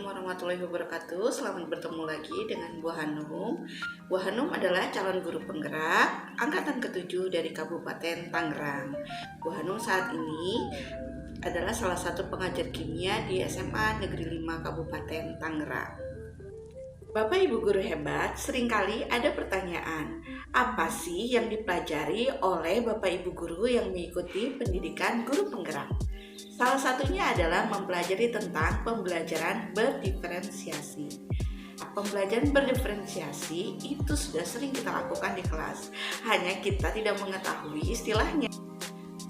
warahmatullahi wabarakatuh. Selamat bertemu lagi dengan Bu Hanum. Bu Hanum adalah calon guru penggerak angkatan ke-7 dari Kabupaten Tangerang. Bu Hanum saat ini adalah salah satu pengajar kimia di SMA Negeri 5 Kabupaten Tangerang. Bapak Ibu guru hebat, seringkali ada pertanyaan, apa sih yang dipelajari oleh Bapak Ibu guru yang mengikuti pendidikan guru penggerak? Salah satunya adalah mempelajari tentang pembelajaran berdiferensiasi. Pembelajaran berdiferensiasi itu sudah sering kita lakukan di kelas, hanya kita tidak mengetahui istilahnya.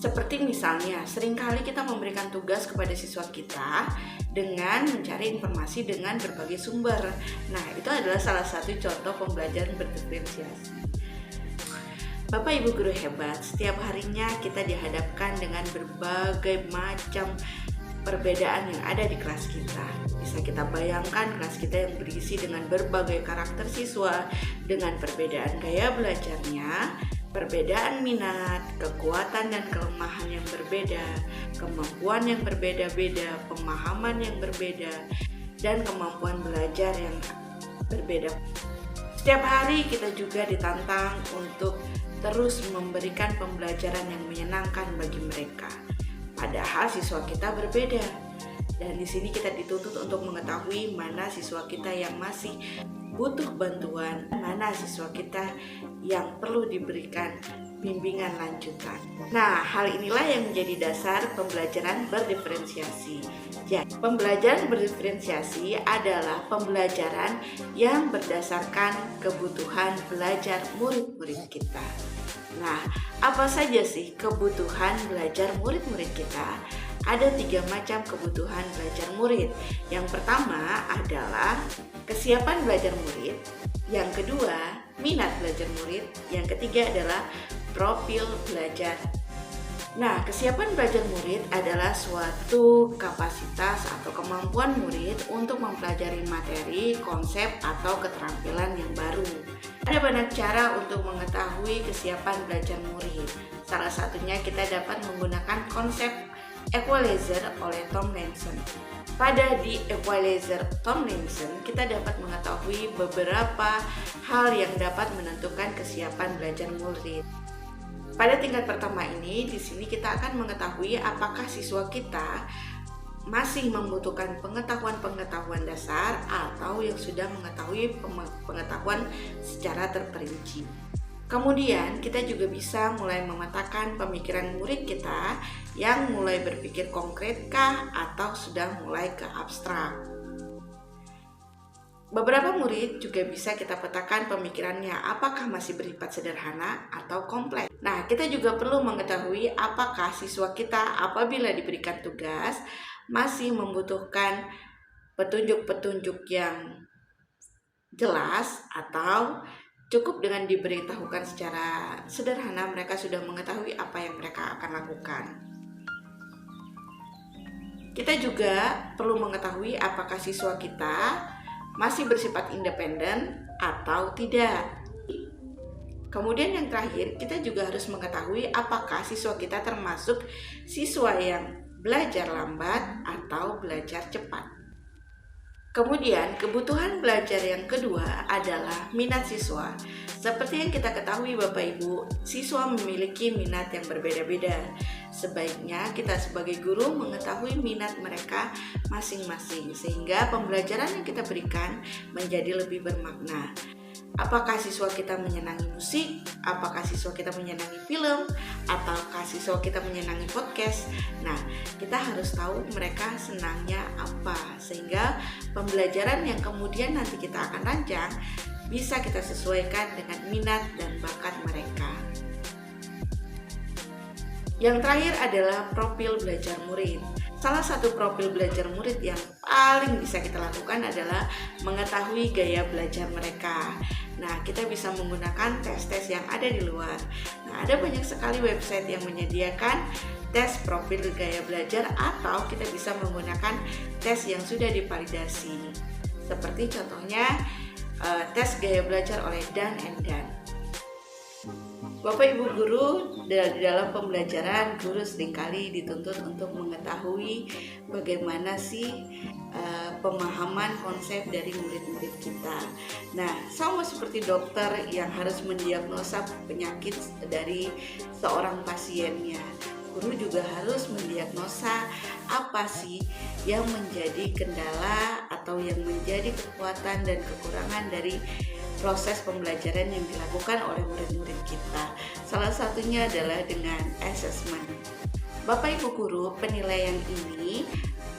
Seperti misalnya, seringkali kita memberikan tugas kepada siswa kita dengan mencari informasi dengan berbagai sumber. Nah, itu adalah salah satu contoh pembelajaran berdiferensiasi. Bapak Ibu guru hebat, setiap harinya kita dihadapkan dengan berbagai macam perbedaan yang ada di kelas kita. Bisa kita bayangkan kelas kita yang berisi dengan berbagai karakter siswa, dengan perbedaan gaya belajarnya, perbedaan minat, kekuatan dan kelemahan yang berbeda, kemampuan yang berbeda-beda, pemahaman yang berbeda, dan kemampuan belajar yang berbeda. Setiap hari kita juga ditantang untuk terus memberikan pembelajaran yang menyenangkan bagi mereka. Padahal siswa kita berbeda. Dan di sini kita dituntut untuk mengetahui mana siswa kita yang masih butuh bantuan, mana siswa kita yang perlu diberikan bimbingan lanjutan. Nah, hal inilah yang menjadi dasar pembelajaran berdiferensiasi. Jadi, pembelajaran berdiferensiasi adalah pembelajaran yang berdasarkan kebutuhan belajar murid-murid kita. Nah, apa saja sih kebutuhan belajar murid-murid kita? Ada 3 macam kebutuhan belajar murid. Yang pertama adalah kesiapan belajar murid. Yang kedua, minat belajar murid. Yang ketiga adalah profil belajar. Nah, kesiapan belajar murid adalah suatu kapasitas atau kemampuan murid untuk mempelajari materi, konsep, atau keterampilan yang baru. Ada banyak cara untuk mengetahui kesiapan belajar murid. Salah satunya kita dapat menggunakan konsep equalizer oleh Tomlinson. Pada di equalizer Tomlinson, kita dapat mengetahui beberapa hal yang dapat menentukan kesiapan belajar murid. Pada tingkat pertama ini, di sini kita akan mengetahui apakah siswa kita masih membutuhkan pengetahuan-pengetahuan dasar atau yang sudah mengetahui pengetahuan secara terperinci. Kemudian kita juga bisa mulai memetakan pemikiran murid kita yang mulai berpikir konkretkah atau sudah mulai ke abstrak. Beberapa murid juga bisa kita petakan pemikirannya apakah masih bersifat sederhana atau kompleks. Nah, kita juga perlu mengetahui apakah siswa kita apabila diberikan tugas masih membutuhkan petunjuk-petunjuk yang jelas atau cukup dengan diberitahukan secara sederhana mereka sudah mengetahui apa yang mereka akan lakukan. Kita juga perlu mengetahui apakah siswa kita masih bersifat independen atau tidak. Kemudian yang terakhir, kita juga harus mengetahui apakah siswa kita termasuk siswa yang belajar lambat atau belajar cepat. Kemudian kebutuhan belajar yang kedua adalah minat siswa. Seperti yang kita ketahui Bapak Ibu, siswa memiliki minat yang berbeda-beda. Sebaiknya kita sebagai guru mengetahui minat mereka masing-masing sehingga pembelajaran yang kita berikan menjadi lebih bermakna. Apakah siswa kita menyenangi musik? Apakah siswa kita menyenangi film? Ataukah siswa kita menyenangi podcast? Nah, kita harus tahu mereka senangnya apa sehingga pembelajaran yang kemudian nanti kita akan rancang bisa kita sesuaikan dengan minat dan bakat mereka. Yang terakhir adalah profil belajar murid. Salah satu profil belajar murid yang paling bisa kita lakukan adalah mengetahui gaya belajar mereka. Nah, kita bisa menggunakan tes-tes yang ada di luar. Nah, ada banyak sekali website yang menyediakan tes profil gaya belajar atau kita bisa menggunakan tes yang sudah divalidasi. Seperti contohnya tes gaya belajar oleh Dan and Dan. Bapak Ibu guru, di dalam pembelajaran guru seringkali dituntut untuk mengetahui bagaimana sih pemahaman konsep dari murid-murid kita. Nah, sama seperti dokter yang harus mendiagnosa penyakit dari seorang pasiennya, guru juga harus mendiagnosa apa sih yang menjadi kendala atau yang menjadi kekuatan dan kekurangan dari proses pembelajaran yang dilakukan oleh murid-murid kita. Salah satunya adalah dengan assessment. Bapak Ibu guru, penilaian ini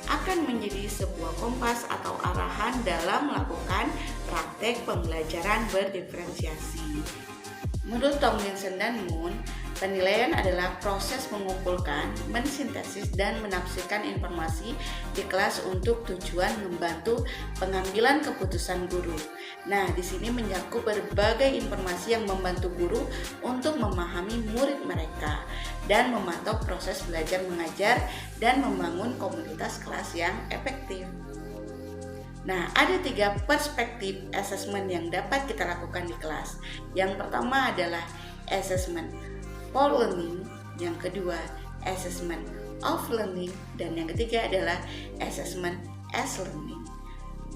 akan menjadi sebuah kompas atau arahan dalam melakukan praktek pembelajaran berdiferensiasi. Menurut Tomlinson dan Moon, penilaian adalah proses mengumpulkan, mensintesis, dan menafsirkan informasi di kelas untuk tujuan membantu pengambilan keputusan guru. Nah, di sini mencakup berbagai informasi yang membantu guru untuk memahami murid mereka dan memantau proses belajar mengajar dan membangun komunitas kelas yang efektif. Nah, ada 3 perspektif assessment yang dapat kita lakukan di kelas. Yang pertama adalah assessment for learning, yang kedua assessment of learning, dan yang ketiga adalah assessment as learning.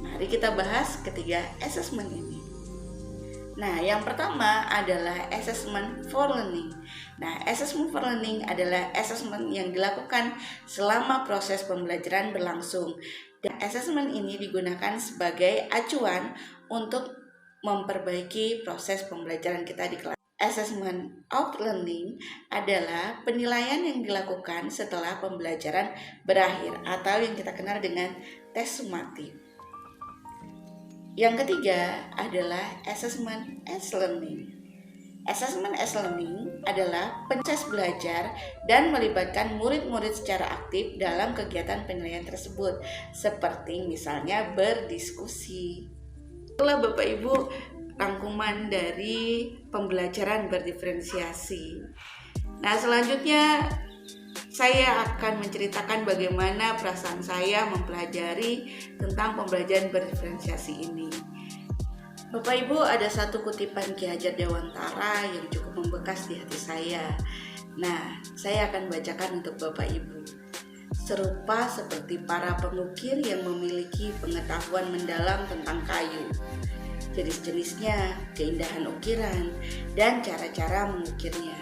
Mari kita bahas ketiga assessment ini. Nah, yang pertama adalah assessment for learning. Nah, assessment for learning adalah assessment yang dilakukan selama proses pembelajaran berlangsung. Dan assessment ini digunakan sebagai acuan untuk memperbaiki proses pembelajaran kita di kelas. Assessment of learning adalah penilaian yang dilakukan setelah pembelajaran berakhir atau yang kita kenal dengan tes sumatif. Yang ketiga adalah assessment as learning. Assessment as learning adalah proses belajar dan melibatkan murid-murid secara aktif dalam kegiatan penilaian tersebut, seperti misalnya berdiskusi. Itulah Bapak Ibu rangkuman dari pembelajaran berdiferensiasi. Nah, selanjutnya saya akan menceritakan bagaimana perasaan saya mempelajari tentang pembelajaran berdiferensiasi ini. Bapak Ibu, ada satu kutipan Ki Hajar Dewantara yang cukup membekas di hati saya. Nah, saya akan bacakan untuk Bapak Ibu. Serupa seperti para pengukir yang memiliki pengetahuan mendalam tentang kayu, jenis-jenisnya, keindahan ukiran, dan cara-cara mengukirnya.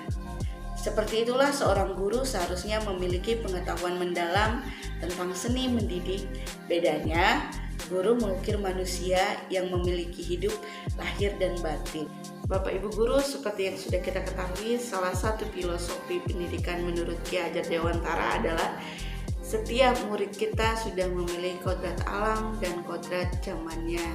Seperti itulah seorang guru seharusnya memiliki pengetahuan mendalam tentang seni mendidik. Bedanya, guru mengukir manusia yang memiliki hidup lahir dan batin. Bapak Ibu guru, seperti yang sudah kita ketahui, salah satu filosofi pendidikan menurut Ki Hajar Dewantara adalah setiap murid kita sudah memiliki kodrat alam dan kodrat zamannya.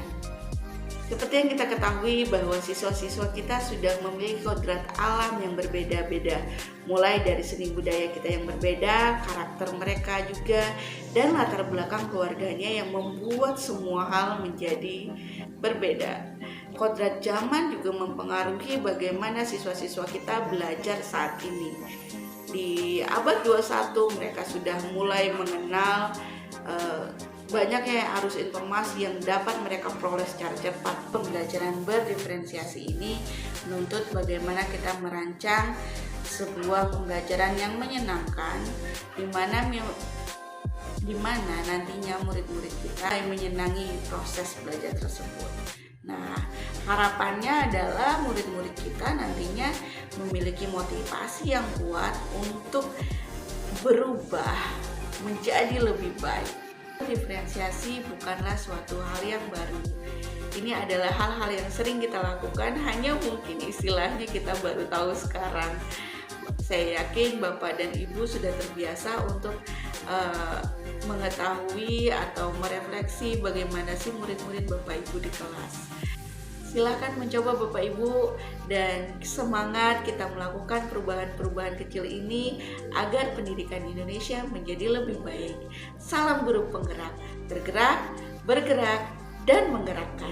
Seperti yang kita ketahui bahwa siswa-siswa kita sudah memiliki kodrat alam yang berbeda-beda, mulai dari seni budaya kita yang berbeda, karakter mereka juga, dan latar belakang keluarganya yang membuat semua hal menjadi berbeda. Kodrat zaman juga mempengaruhi bagaimana siswa-siswa kita belajar saat ini. Di abad 21 mereka sudah mulai mengenal banyaknya arus informasi yang dapat mereka peroleh secara cepat. Pembelajaran berdiferensiasi ini menuntut bagaimana kita merancang sebuah pembelajaran yang menyenangkan, di mana nantinya murid-murid kita menyenangi proses belajar tersebut. Nah, harapannya adalah murid-murid kita nantinya memiliki motivasi yang kuat untuk berubah menjadi lebih baik. Diferensiasi bukanlah suatu hal yang baru. Ini adalah hal-hal yang sering kita lakukan, hanya mungkin istilahnya kita baru tahu sekarang. Saya yakin Bapak dan Ibu sudah terbiasa untuk mengetahui atau merefleksi bagaimana sih murid-murid Bapak Ibu di kelas. Silakan mencoba Bapak Ibu, dan semangat kita melakukan perubahan-perubahan kecil ini agar pendidikan Indonesia menjadi lebih baik. Salam guru penggerak, bergerak, bergerak, dan menggerakkan.